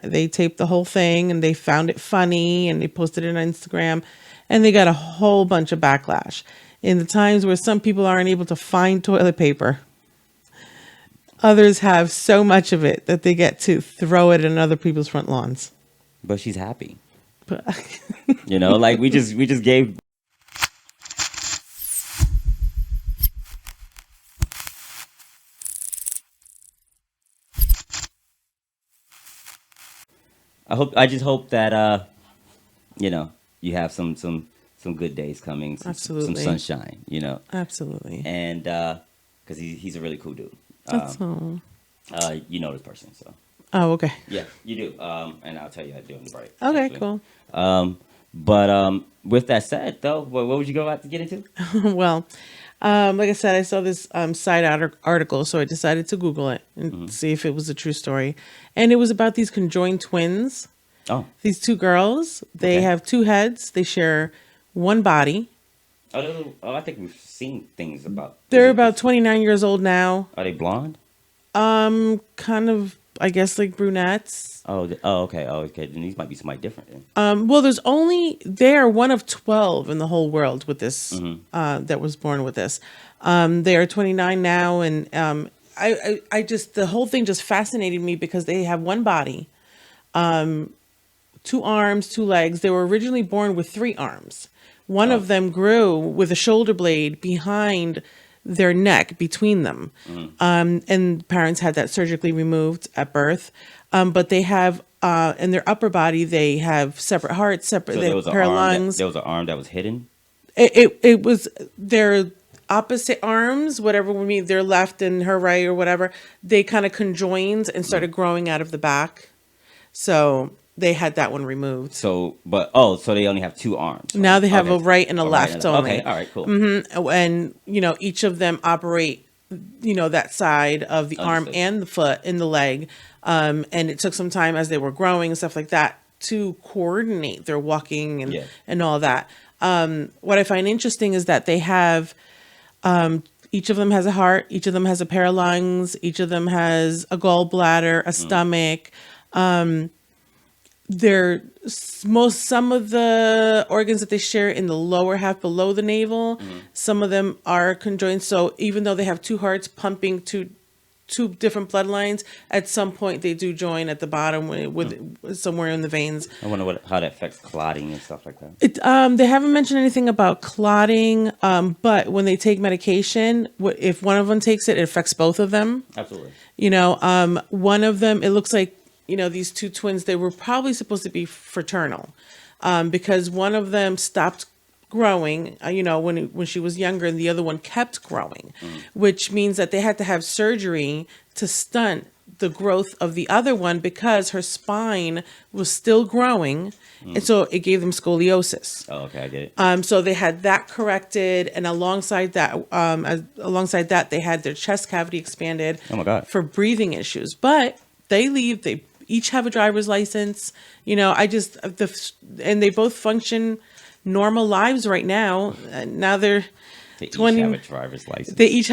They taped the whole thing and they found it funny and they posted it on Instagram and they got a whole bunch of backlash. In the times where some people aren't able to find toilet paper, others have so much of it that they get to throw it in other people's front lawns. But she's happy. But Like we just gave. I just hope that you have some good days coming, some Absolutely. sunshine, Absolutely. and because he's a really cool dude. That's all. You know this person, so Oh, okay. yeah, you do. And I'll tell you how to do on the break. Okay, actually. cool. But with that said, though, what would you go out to get into? Well, like I said, I saw this side article, so I decided to Google it and see if it was a true story. And it was about these conjoined twins. Oh, These two girls, they Okay. have two heads. They share one body. I think we've seen things about. They're about 29 years old now. Are they blonde? Kind of, I guess, like brunettes. Okay. Then these might be somebody different. Then. Well, they are one of 12 in the whole world with this, that was born with this. They are 29 now. And I just, the whole thing just fascinated me because they have one body, two arms, two legs. They were originally born with three arms. One of them grew with a shoulder blade behind their neck between them. And parents had that surgically removed at birth. But they have, in their upper body, they have separate hearts, separate So they there have was pair of lungs. there was an arm that was hidden. It was their opposite arms, whatever we mean, their left and her right or whatever. They kind of conjoined and started growing out of the back. So they had that one removed. So they only have two arms. Now they have Okay. a right and a left only. Okay, all right, cool. And each of them operate that side of the arm Understood. and the foot and the leg, and it took some time as they were growing and stuff like that to coordinate their walking and Yeah. and all that. What I find interesting is that they have, each of them has a heart, each of them has a pair of lungs, each of them has a gallbladder, a stomach. Some of the organs that they share in the lower half below the navel, some of them are conjoined. So even though they have two hearts pumping two different bloodlines, at some point they do join at the bottom with somewhere in the veins. I wonder how that affects clotting and stuff like that. They haven't mentioned anything about clotting, but when they take medication, if one of them takes it, it affects both of them. Absolutely. One of them, it looks like, these two twins, they were probably supposed to be fraternal, because one of them stopped growing, when she was younger, and the other one kept growing, which means that they had to have surgery to stunt the growth of the other one because her spine was still growing, and so it gave them scoliosis. Oh, okay, I get it. So they had that corrected, and alongside that, they had their chest cavity expanded. Oh my God. For breathing issues. But they each have a driver's license. And they both function normal lives right now. Now they're They each 20. have a driver's license. They each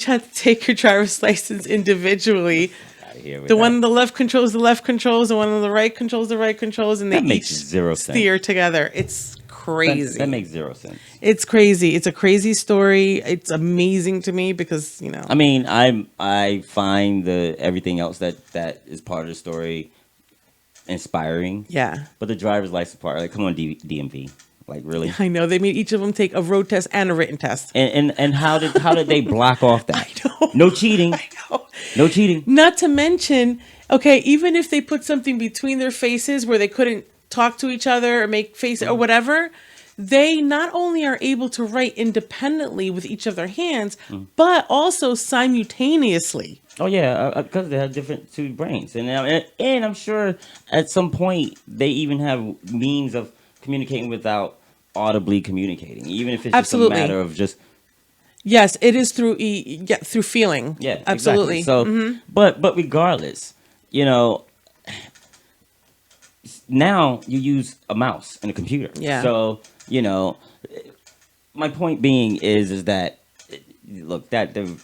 have to take your driver's license individually. Outta here with The that. one on the left controls the left controls, the one on the right controls the right controls, and they That makes each 0 sense. steer together. It's crazy. That makes 0 sense. It's crazy. It's a crazy story. It's amazing to me because, I mean, I find everything else that is part of the story inspiring. yeah. But the driver's license part, like, come on, DMV, like, really. I know they made each of them take a road test and a written test. And how did they block off that? I know. No cheating. I know. No cheating. Not to mention, okay, even if they put something between their faces where they couldn't talk to each other or make face or whatever, they not only are able to write independently with each of their hands, but also simultaneously. Oh yeah, because they have different two brains, and I'm sure at some point they even have means of communicating without audibly communicating, even if it's Absolutely. just a matter of just. Yes, it is through through feeling. Yeah, absolutely. Exactly. So, but regardless, now you use a mouse and a computer. Yeah. So my point being is that look, that the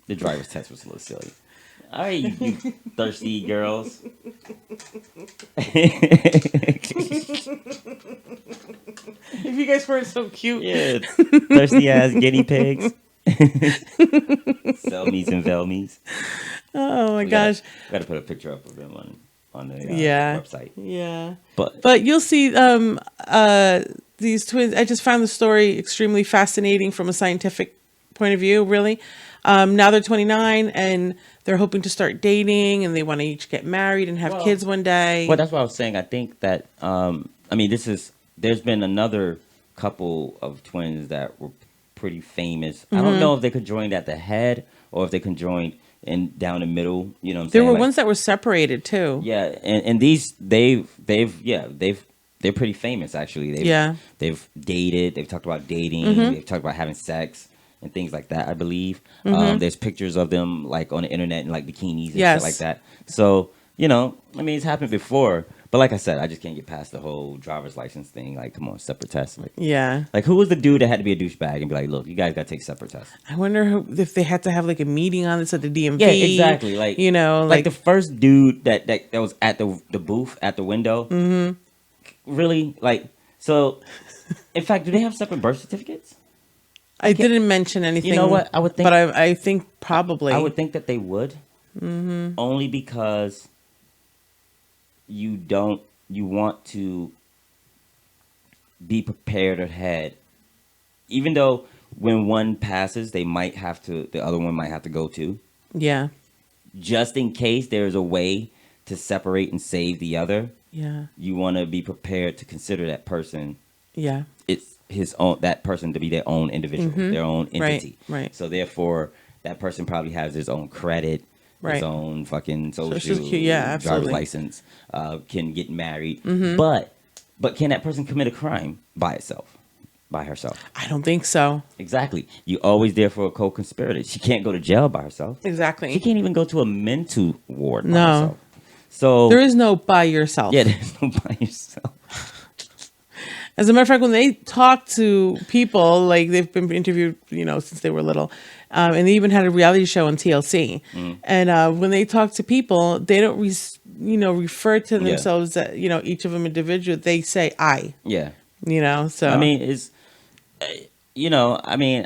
driver's test was a little silly. All right, you thirsty girls. If you guys weren't so cute. Yeah, thirsty ass guinea pigs. Selmies and velmies. Oh my gosh. Gotta put a picture up of them on the website. Yeah. But you'll see these twins. I just found the story extremely fascinating from a scientific point of view, really. Now they're 29 and they're hoping to start dating and they want to each get married and have kids one day. Well, that's what I was saying. I think that there's been another couple of twins that were pretty famous. I don't know if they conjoined at the head or if they conjoined in down the middle. You know what I'm saying? There were ones that were separated too. Yeah, and these they're pretty famous actually. They've dated. They've talked about dating. They've talked about having sex and things like that. I believe there's pictures of them like on the internet in like bikinis and shit like that. So it's happened before. But like I said, I just can't get past the whole driver's license thing. Like, come on, separate tests. Like who was the dude that had to be a douchebag and be like, look, you guys got to take separate tests? I wonder if they had to have like a meeting on this at the DMV. Yeah, exactly. Like, like the first dude that was at the booth at the window. Really? Like, so, in fact, do they have separate birth certificates? I didn't mention anything. You know what? I would think. But I think probably. I would think that they would. Only because you want to be prepared ahead. Even though when one passes, the other one might have to go too. Yeah. Just in case there's a way to separate and save the other. Yeah. You want to be prepared to consider that person. Yeah. It's that person to be their own individual, their own entity. Right. So therefore, that person probably has his own credit. His own fucking social driver's license, can get married. But can that person commit a crime by herself? I don't think so. Exactly. You always there for a co-conspirator. She can't go to jail by herself. Exactly. She can't even go to a mental ward by herself. So there is no by yourself. Yeah, there's no by yourself. As a matter of fact, when they talk to people, like they've been interviewed, since they were little, and they even had a reality show on TLC. And when they talk to people, they don't, refer to themselves, each of them individual. They say I. Yeah. So I mean,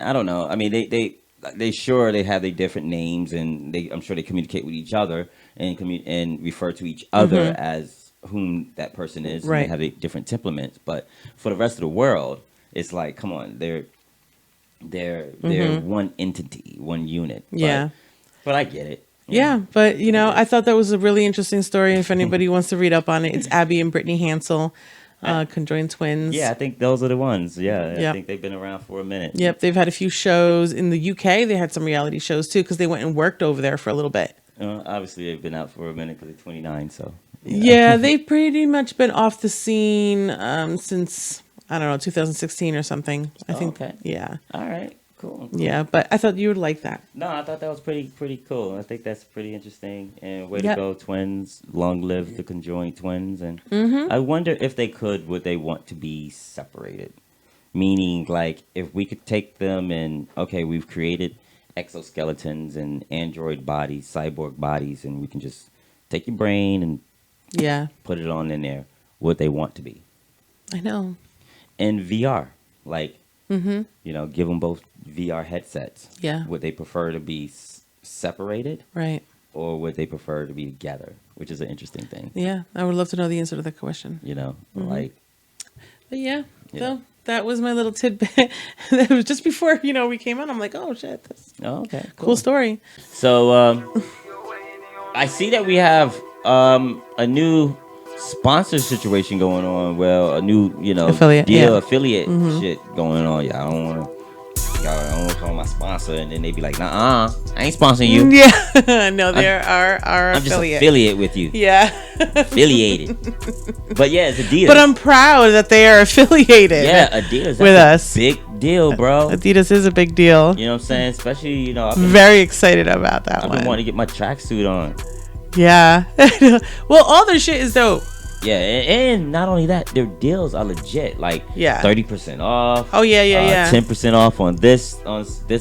I don't know. I mean, they sure they have their different names, and I'm sure they communicate with each other and refer to each other as whom that person is. Right. And they have different temperaments, but for the rest of the world, it's like, come on, they're one entity, one unit. But I get it. Yeah, but I thought that was a really interesting story. If anybody wants to read up on it, it's Abby and Brittany Hensel, conjoined twins. Yeah, I think those are the ones. Yeah, I think they've been around for a minute. Yep, they've had a few shows in the UK. They had some reality shows too because they went and worked over there for a little bit. Obviously, they've been out for a minute because they're 29. So yeah, they've pretty much been off the scene since 2016 or something. I think. Okay. Yeah. All right. Cool. Yeah, but I thought you would like that. No, I thought that was pretty cool. I think that's pretty interesting. And way to go, twins. Long live the conjoined twins. And I wonder if would they want to be separated? Meaning, like, if we could take them and, okay, we've created exoskeletons and android bodies, cyborg bodies, and we can just take your brain and put it on in there. Would they want to be? I know. In VR, like, give them both VR headsets. Yeah. Would they prefer to be separated? Right. Or would they prefer to be together? Which is an interesting thing. Yeah. I would love to know the answer to that question. Like. But yeah. So that was my little tidbit. That was just before, we came on. I'm like, oh, shit. That's okay. Cool story. So I see that we have a new sponsor situation going on. Well, a new, affiliate, affiliate shit going on. Yeah, I don't want to call my sponsor, and then they be like, "Nah, I ain't sponsoring you." Yeah, no, they're our I'm affiliate. Just affiliate with you. Yeah, affiliated. But yeah, it's Adidas. But I'm proud that they are affiliated. Yeah, Adidas with us. Big deal, bro. Adidas is a big deal. You know what I'm saying? Especially, I'm very excited about that. I've been wanting to get my tracksuit on. Yeah. Well, all their shit is dope. Yeah, and not only that, their deals are legit. Like 30% off. Oh yeah. 10% off on this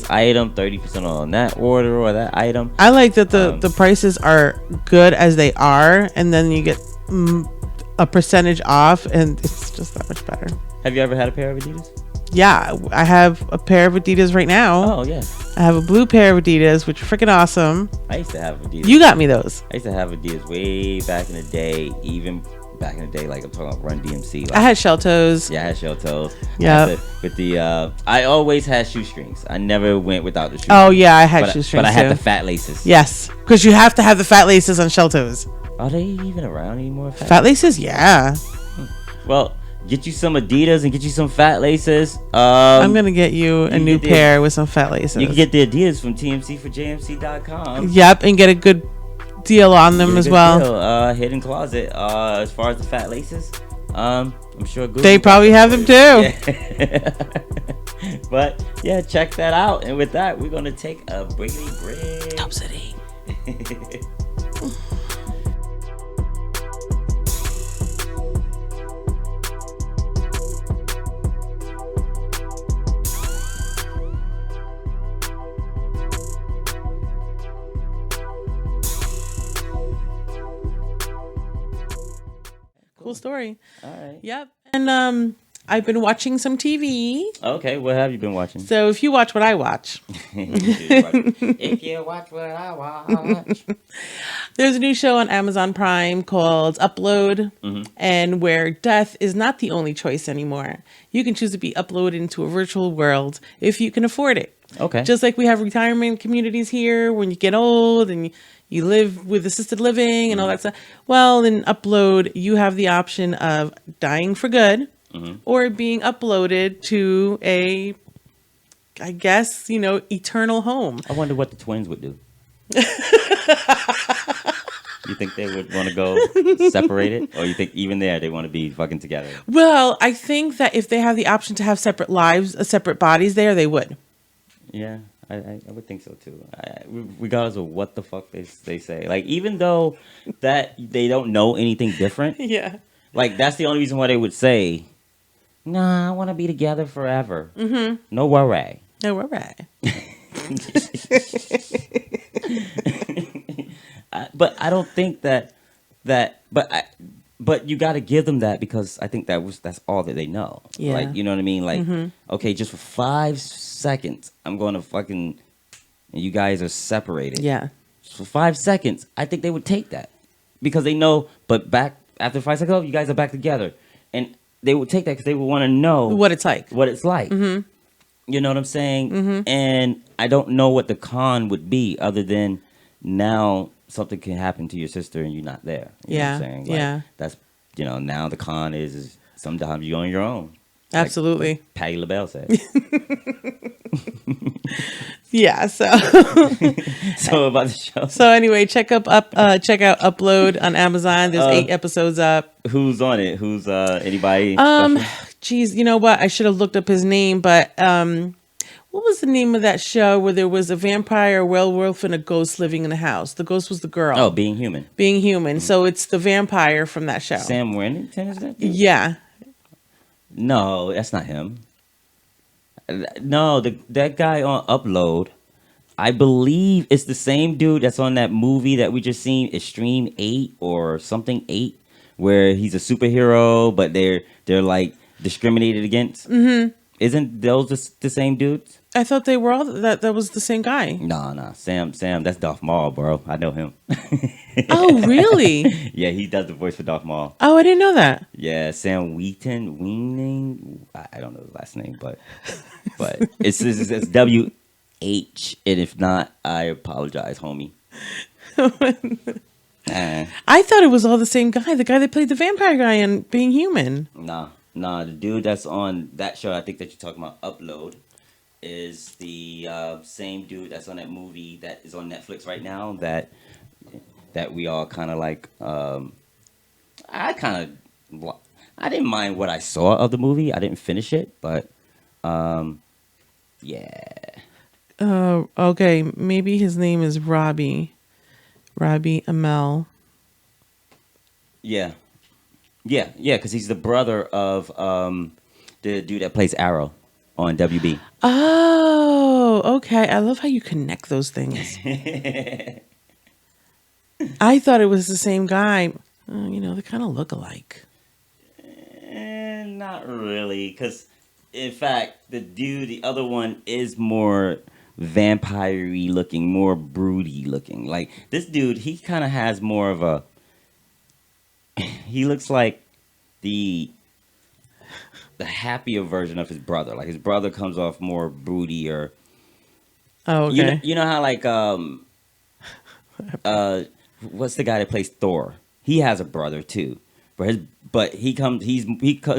item, 30% on that order or that item. I like that the prices are good as they are, and then you get a percentage off, and it's just that much better. Have you ever had a pair of Adidas? Yeah, I have a pair of Adidas right now. Oh yeah. I have a blue pair of Adidas, which are freaking awesome. I used to have Adidas. You got me those. I used to have Adidas way back in the day, even back in the day, like I'm talking about Run DMC. Like, I had shell toes. Yeah, I had shell toes. Yeah. With the I always had shoestrings. I never went without the shoestrings. Oh yeah, I had shoestrings but I had too. the fat laces. Yes, because you have to have the fat laces on shell toes. Are they even around anymore? Fat laces? Yeah. Well, get you some Adidas and get you some fat laces. I'm gonna get you a new pair with some fat laces. You can get the Adidas from TMC4JMC.com. Yep, and get a good deal on them as well. Deal. Hidden closet. As far as the fat laces, I'm sure Google they probably have them too. Yeah. But yeah, check that out. And with that, we're gonna take a Brittany break. Top City. Cool story. All right. Yep. And I've been watching some TV. Okay, what have you been watching? So if you watch what I watch. If you watch what I watch. There's a new show on Amazon Prime called Upload, and where death is not the only choice anymore. You can choose to be uploaded into a virtual world if you can afford it. Okay. Just like we have retirement communities here when you get old and you live with assisted living and all that stuff. Well, in Upload, you have the option of dying for good or being uploaded to a, I guess, eternal home. I wonder what the twins would do. You think they would want to go separated? Or you think even there they want to be fucking together? Well, I think that if they have the option to have separate lives, separate bodies there, they would. Yeah, I would think so too. Regardless of what the fuck they say. Like, even though that they don't know anything different. Yeah. Like, that's the only reason why they would say, nah, I want to be together forever. Mm-hmm. No worry. No worry. But I don't think but you got to give them that, because I think that's all that they know. Yeah. Like, you know what I mean? Like, okay, just for 5 seconds, I'm going to fucking, and you guys are separated. Yeah. For 5 seconds, I think they would take that, because they know, but back after 5 seconds, oh, you guys are back together. And they would take that because they would want to know what it's like. Mm-hmm. You know what I'm saying? Mm-hmm. And I don't know what the con would be, other than now something can happen to your sister and you're not there. You know what I'm saying? Like, yeah. That's, now the con is sometimes you're on your own. Absolutely. Like Patti LaBelle said. Yeah, so so about the show. So anyway, check out Upload on Amazon. There's 8 episodes up. Who's on it? Who's anybody? Geez, you know what? I should have looked up his name, but what was the name of that show where there was a vampire, a werewolf, and a ghost living in the house? The ghost was the girl. Oh, Being Human. Being Human. So it's the vampire from that show. Sam Worthington, is that? Yeah. No, that's not him. No, that guy on Upload, I believe it's the same dude that's on that movie that we just seen, Extreme 8 or something 8, where he's a superhero, but they're like discriminated against. Mm-hmm. Isn't those the same dudes? I thought they were all that was the same guy. Nah. Sam, that's Darth Maul, bro. I know him. Oh, really? Yeah, he does the voice for Darth Maul. Oh, I didn't know that. Yeah, Sam Wheaton. I don't know his last name, but it's WH, and if not, I apologize, homie. I thought it was all the same guy, the guy that played the vampire guy in Being Human. Nah, the dude that's on that show, I think that you're talking about, Upload, is the same dude that's on that movie that is on Netflix right now that we all kind of like. I didn't mind what I saw of the movie. I didn't finish it, but yeah. Okay, maybe his name is Robbie Amell. Yeah. Yeah, yeah, because he's the brother of the dude that plays Arrow on WB. Oh, okay. I love how you connect those things. I thought it was the same guy. They kind of look alike. Not really, because in fact, the other one is more vampire-y looking, more broody looking. Like this dude, he kind of has more of a. He looks like the happier version of his brother. Like his brother comes off more broody or. Oh, okay. You know how like what's the guy that plays Thor? He has a brother too, but his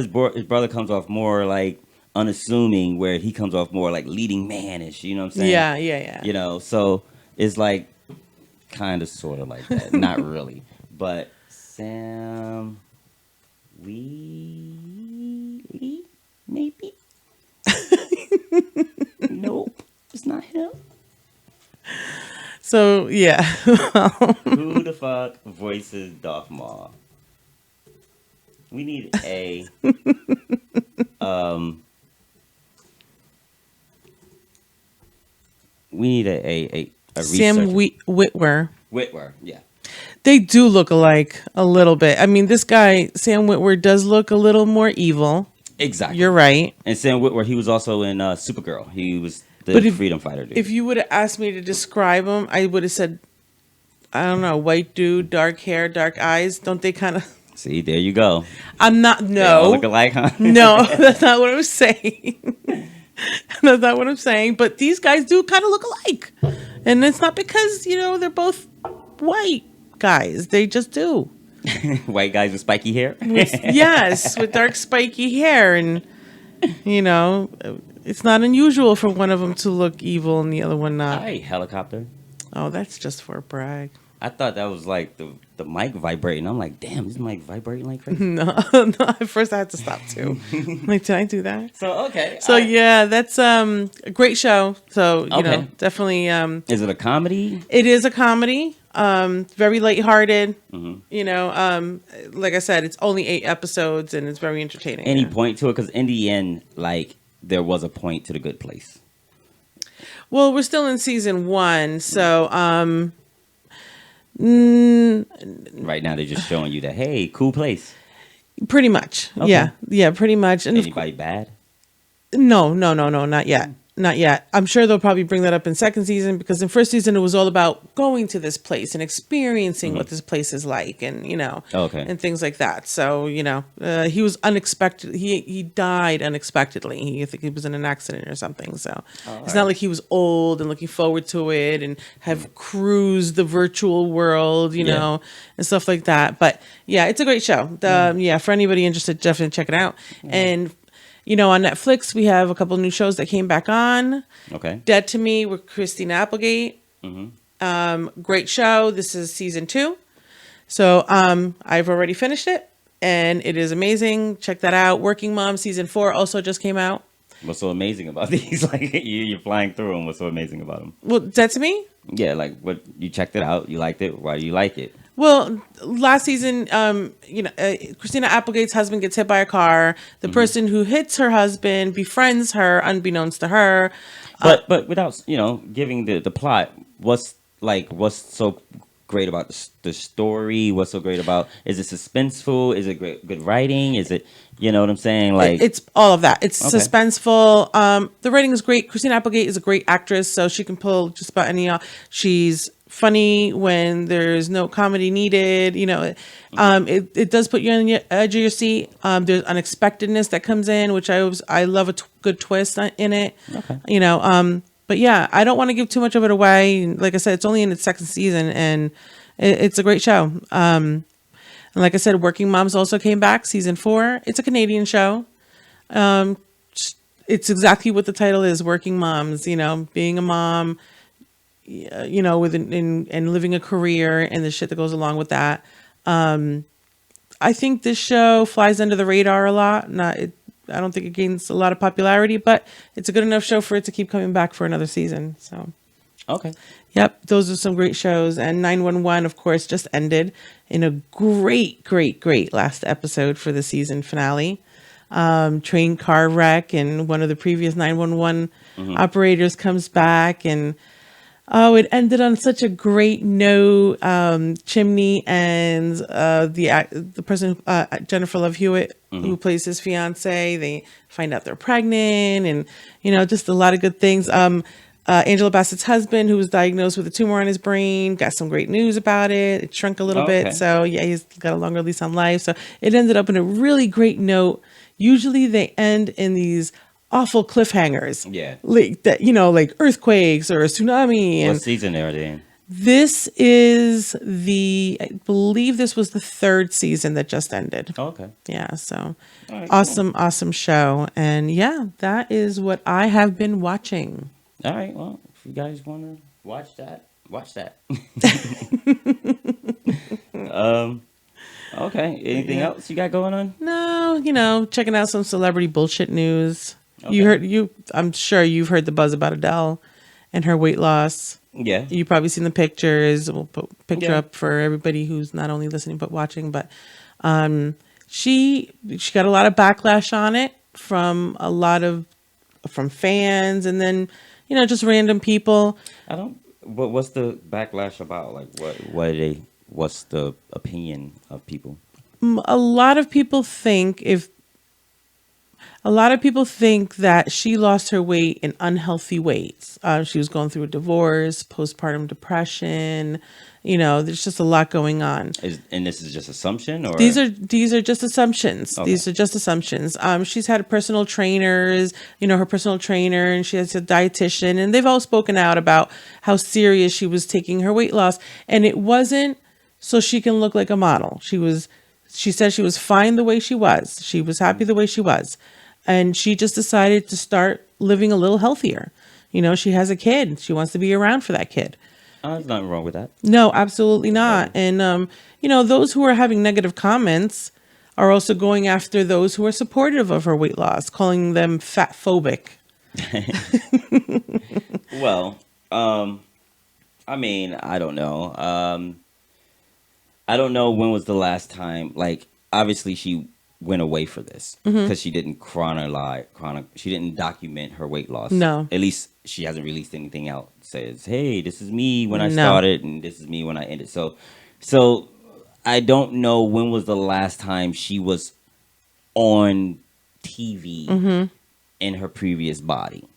brother comes off more like unassuming, where he comes off more like leading manish. You know what I'm saying? Yeah, yeah, yeah. You know, so it's like kind of sort of like that. Not really, but Sam Wheatley maybe. Nope, it's not him. So yeah. Who the fuck voices Darth Maul? We need a Sam researcher. Witwer. Whitwer, yeah. They do look alike a little bit. I mean, this guy Sam Witwer does look a little more evil. Exactly. You're right. And Sam Witwer, he was also in Supergirl. He was the freedom fighter dude. If you would have asked me to describe him, I would have said, I don't know, white dude, dark hair, dark eyes. Don't they kind of? See, there you go. I'm not. No. They all look alike, huh? No, that's not what I'm saying. That's not what I'm saying. But these guys do kind of look alike, and it's not because they're both white guys. They just do. White guys with spiky hair. Yes, with dark spiky hair, and it's not unusual for one of them to look evil and the other one not. Hey, helicopter. Oh, that's just for a brag. I thought that was like the mic vibrating. I'm like, damn, this mic vibrating like crazy. No. At first I had to stop too. Like, did I do that? So okay. So yeah, that's a great show. So definitely. Is it a comedy? It is a comedy. Very lighthearted. Mm-hmm. Like I said, it's only 8 episodes and it's very entertaining. Any point to it? Because in the end, like there was a point to The Good Place. Well, we're still in season 1, so right now they're just showing you that, hey, cool place. Pretty much. Okay. Yeah, pretty much. And anybody bad? No, not yet. Not yet. I'm sure they'll probably bring that up in second season, because in first season it was all about going to this place and experiencing what this place is like, and and things like that. So he was unexpected. He died unexpectedly. I think he was in an accident or something. So it's not like he was old and looking forward to it and have cruised the virtual world, and stuff like that. But yeah, it's a great show. For anybody interested, definitely check it out. And on Netflix, we have a couple new shows that came back on. Okay. Dead to Me with Christina Applegate. Mm-hmm. Great show. This is season 2. So I've already finished it, and it is amazing. Check that out. Working Mom season 4 also just came out. What's so amazing about these? Like you're flying through them. What's so amazing about them? Well, Dead to Me? Yeah, like what you checked it out. You liked it. Why do you like it? Well, last season, Christina Applegate's husband gets hit by a car. The person who hits her husband befriends her, unbeknownst to her. But without giving the plot, what's so great about the story? What's so great about? Is it suspenseful? Is it good writing? Is it what I'm saying? Like it's all of that. It's suspenseful. The writing is great. Christina Applegate is a great actress, so she can pull just about any. She's funny when there's no comedy needed. It does put you on the edge of your seat. There's unexpectedness that comes in, which I love a good twist in it. Okay. But yeah, I don't want to give too much of it away. Like I said, it's only in its second season, and it's a great show. And like I said, Working Moms also came back, season 4. It's a Canadian show. It's exactly what the title is, Working Moms. Being a mom, and living a career and the shit that goes along with that. I think this show flies under the radar a lot. I don't think it gains a lot of popularity, but it's a good enough show for it to keep coming back for another season. So, Okay. Yep, those are some great shows. And 911, of course, just ended in a great last episode for the season finale. Train car wreck, and one of the previous 911 operators comes back, and it ended on such a great note. Chimney and the person, Jennifer Love Hewitt, who plays his fiance, they find out they're pregnant, and just a lot of good things. Angela Bassett's husband, who was diagnosed with a tumor on his brain, got some great news about it. It shrunk a little bit, so yeah, he's got a longer lease on life. So it ended up in a really great note. Usually they end in these awful cliffhangers. Yeah. Like that, like earthquakes or a tsunami. What And season are they in? this is I believe this was the third season that just ended. Oh, okay. Yeah. So Right, awesome show. And yeah, that is what I have been watching. All right. Well, if you guys want to watch that. Okay. Anything else you got going on? No, checking out some celebrity bullshit news. Okay. I'm sure you've heard the buzz about Adele and her weight loss. Yeah. You've probably seen the pictures. We'll put a picture Yeah. up for everybody who's not only listening but watching. But she got a lot of backlash on it from fans, and then just random people. What's the backlash about? Like, what's the opinion of people? A lot of people think that she lost her weight in unhealthy ways. She was going through a divorce, postpartum depression. There's just a lot going on. And this is just assumption, or These are just assumptions. Okay. These are just assumptions. She's had personal trainers, her personal trainer, and she has a dietitian, and they've all spoken out about how serious she was taking her weight loss. And it wasn't so she can look like a model. She said she was fine the way she was. She was happy the way she was. And she just decided to start living a little healthier. She has a kid. She wants to be around for that kid. There's nothing wrong with that. No, absolutely not. And, those who are having negative comments are also going after those who are supportive of her weight loss, calling them fat phobic. Well, I mean, I don't know. I don't know when was the last time, like, obviously she went away for this because she didn't she didn't document her weight loss. No. At least she hasn't released anything out. Says, hey, this is me when I started and this is me when I ended. So I don't know when was the last time she was on TV in her previous body.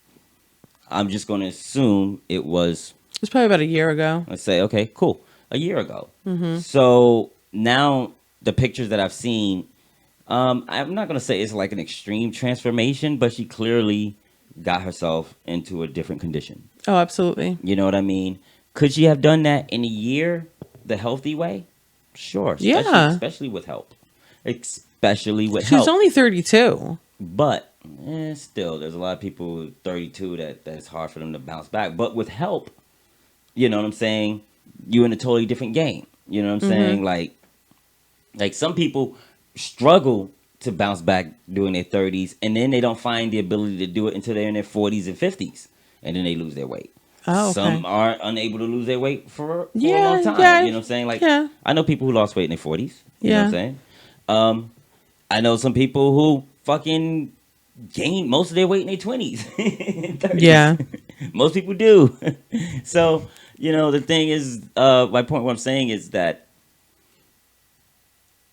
I'm just going to assume it was probably about a year ago. Let's say, okay, cool. A year ago. So now the pictures that I've seen, I'm not going to say it's like an extreme transformation, but she clearly got herself into a different condition. Oh, absolutely. You know what I mean? Could she have done that in a year the healthy way? Sure. Especially with help. Especially with help. She's only 32. But still, there's a lot of people 32 that's hard for them to bounce back. But with help, you know what I'm saying? You're in a totally different game. You know what I'm saying? Like some people struggle to bounce back during their 30s, and then they don't find the ability to do it until they're in their 40s and 50s, and then they lose their weight. Oh, okay. Some are unable to lose their weight for a long time. Yeah, you know what I'm saying? Like, yeah. I know people who lost weight in their 40s. You know what I'm Yeah. saying? I know some people who fucking gain most of their weight in their 20s and 30s. Yeah. Most people do. So, the thing is, my point, what I'm saying is that,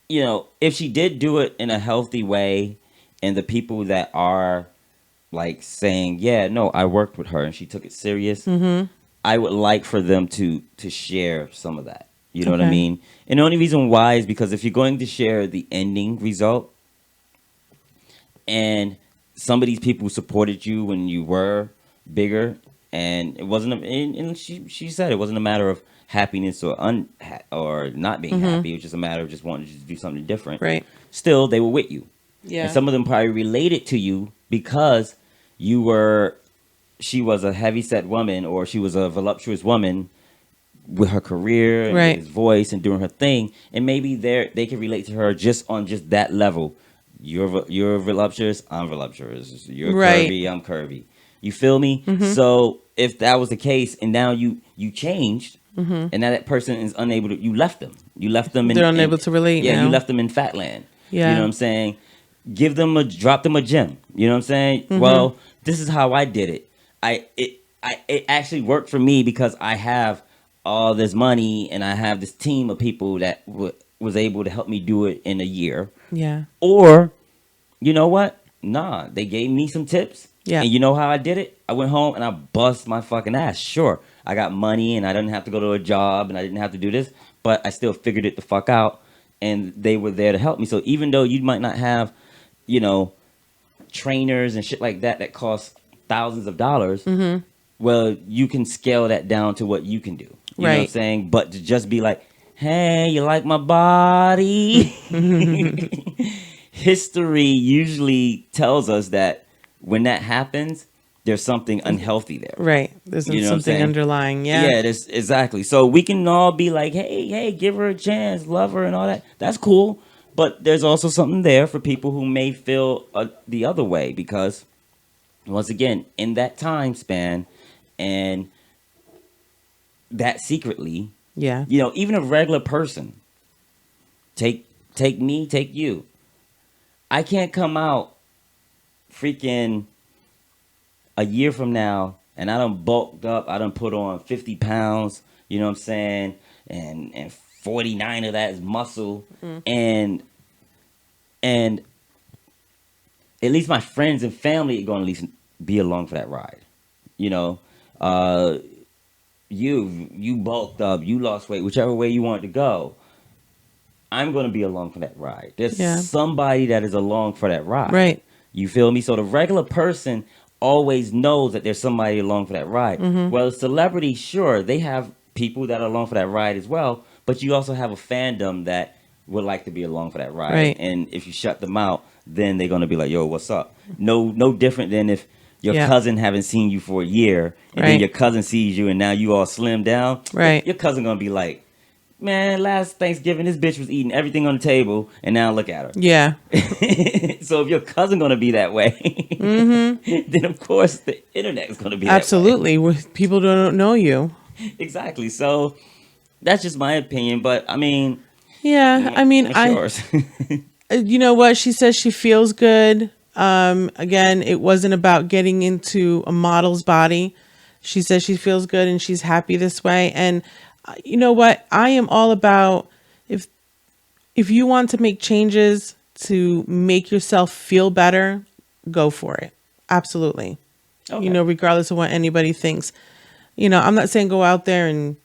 if she did do it in a healthy way, and the people that are like saying, yeah, no, I worked with her and she took it serious, I would like for them to share some of that. You know what I mean? And the only reason why is because if you're going to share the ending result, and some of these people supported you when you were bigger, and it wasn't, and she said it wasn't a matter of happiness or not being happy. It was just a matter of just wanting to do something different. Right. Still, they were with you. Yeah. And some of them probably related to you because she was a heavy-set woman, or she was a voluptuous woman with her career and Right. his voice and doing her thing, and maybe they can relate to her just on just that level. You're voluptuous, I'm voluptuous. You're Right. curvy, I'm curvy. You feel me? So if that was the case, and now you changed, and now that person is unable to, you left them. You left them in. They're unable to relate. Yeah, now. you left them in fat land. Yeah. You know what I'm saying? Drop them a gem. You know what I'm saying? Well, this is how I did it. It actually worked for me because I have all this money and I have this team of people that was able to help me do it in a year. Yeah. Or, you know what? Nah, they gave me some tips. Yeah. And you know how I did it? I went home and I bust my fucking ass. Sure, I got money and I didn't have to go to a job and I didn't have to do this, but I still figured it the fuck out. And they were there to help me. So even though you might not have, trainers and shit like that cost thousands of dollars, well, you can scale that down to what you can do. You know what I'm saying? But to just be like, hey, you like my body? History usually tells us that when that happens, there's something unhealthy there. Right. There's something underlying. Yeah. Yeah, exactly. So we can all be like, hey, give her a chance, love her and all that. That's cool. But there's also something there for people who may feel the other way because, once again, in that time span and that secretly, even a regular person, take me, take you. I can't come out freaking a year from now and I done bulked up, I done put on 50 pounds, you know what I'm saying? And 49 of that is muscle. And at least my friends and family are going to at least be along for that ride. You bulked up, you lost weight, whichever way you want to go. I'm going to be along for that ride. There's somebody that is along for that ride. Right. You feel me? So the regular person always knows that there's somebody along for that ride. Well, celebrities, sure, they have people that are along for that ride as well, but you also have a fandom that would like to be along for that ride. Right. And if you shut them out, then they're going to be like, yo, what's up? No different than if your cousin haven't seen you for a year and then your cousin sees you and now you all slim down. Right. Your cousin going to be like, man, last Thanksgiving, this bitch was eating everything on the table, and now look at her. Yeah. So if your cousin going to be that way, then of course the internet is going to be absolutely. That way. People don't know you. Exactly. So that's just my opinion, but I mean... Yeah, I mean, yours. You know what? She says she feels good. Again, it wasn't about getting into a model's body. She says she feels good and she's happy this way. And you know what? I am all about if you want to make changes to make yourself feel better, go for it. Absolutely. Okay. Regardless of what anybody thinks. I'm not saying go out there and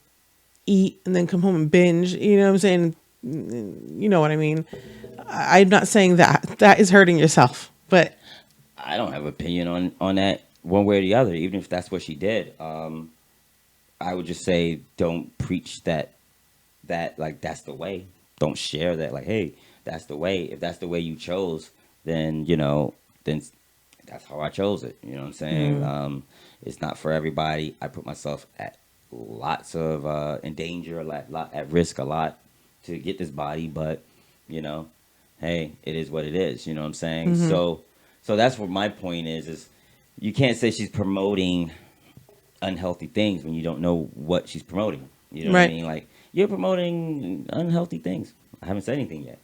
eat and then come home and binge. You know what I'm saying? You know what I mean? I'm not saying that is hurting yourself, but I don't have an opinion on that one way or the other, even if that's what she did. I would just say don't preach that like that's the way. Don't share that like, hey, that's the way. If that's the way you chose, then then that's how I chose it. You know what I'm saying? It's not for everybody. I put myself at lots of in danger, a lot at risk, a lot to get this body, but hey, it is what it is. You know what I'm saying? So that's what my point is you can't say she's promoting unhealthy things when you don't know what she's promoting. You know what I mean? Like, you're promoting unhealthy things. I haven't said anything yet.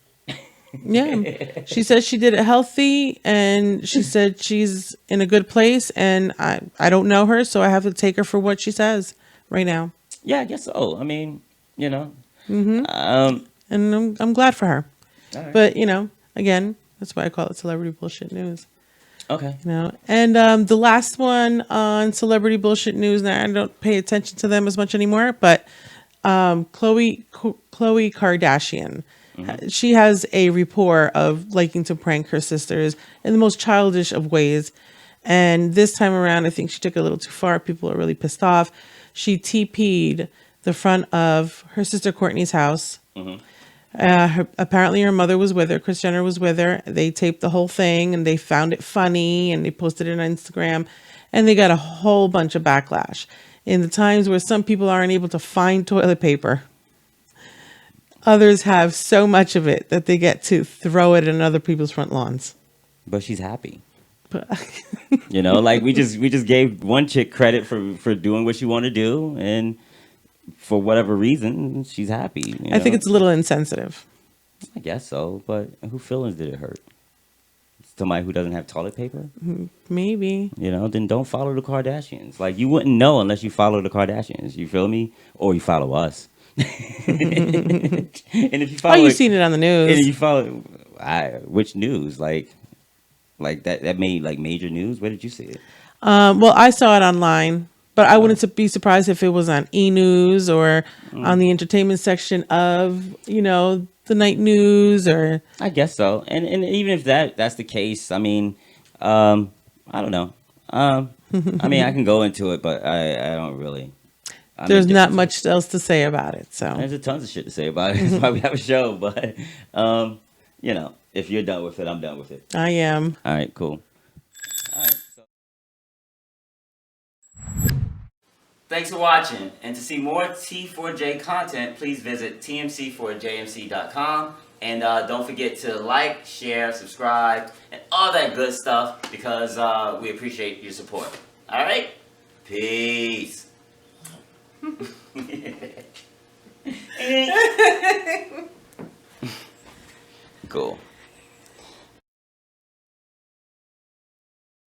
Yeah. She said she did it healthy, and she said she's in a good place, and I don't know her, so I have to take her for what she says right now. Yeah, I guess so. I mean, and I'm glad for her. Right. But, again, that's why I call it celebrity bullshit news. Okay. And the last one on celebrity bullshit news, now I don't pay attention to them as much anymore, but Khloe Kardashian, she has a rapport of liking to prank her sisters in the most childish of ways. And this time around, I think she took it a little too far. People are really pissed off. She TP'd the front of her sister Kourtney's house. Apparently her mother was with her. Kris Jenner was with her. They taped the whole thing and they found it funny and they posted it on Instagram and they got a whole bunch of backlash. In the times where some people aren't able to find toilet paper, others have so much of it that they get to throw it in other people's front lawns. But she's happy. You know, like we just gave one chick credit for doing what she wanted to do, and for whatever reason, she's happy. I think it's a little insensitive. I guess so, but who feelings did it hurt? Somebody who doesn't have toilet paper? Maybe. You know, then don't follow the Kardashians. Like, you wouldn't know unless you follow the Kardashians. You feel me? Or you follow us. And if you follow, you've seen it on the news. And if you follow, which news? Like that made like major news. Where did you see it? Well, I saw it online, but I wouldn't be surprised if it was on E! News or on the entertainment section of, the night news, or. I guess so. And even if that's the case, I mean, I don't know. I mean, I can go into it, but I don't really. There's not much else to say about it. So there's a tons of shit to say about it. That's why we have a show. But if you're done with it, I'm done with it. I am. All right, cool. All right. Thanks for watching. And to see more T4J content, please visit TMC4JMC.com. And don't forget to like, share, subscribe, and all that good stuff, because we appreciate your support. All right? Peace. Cool.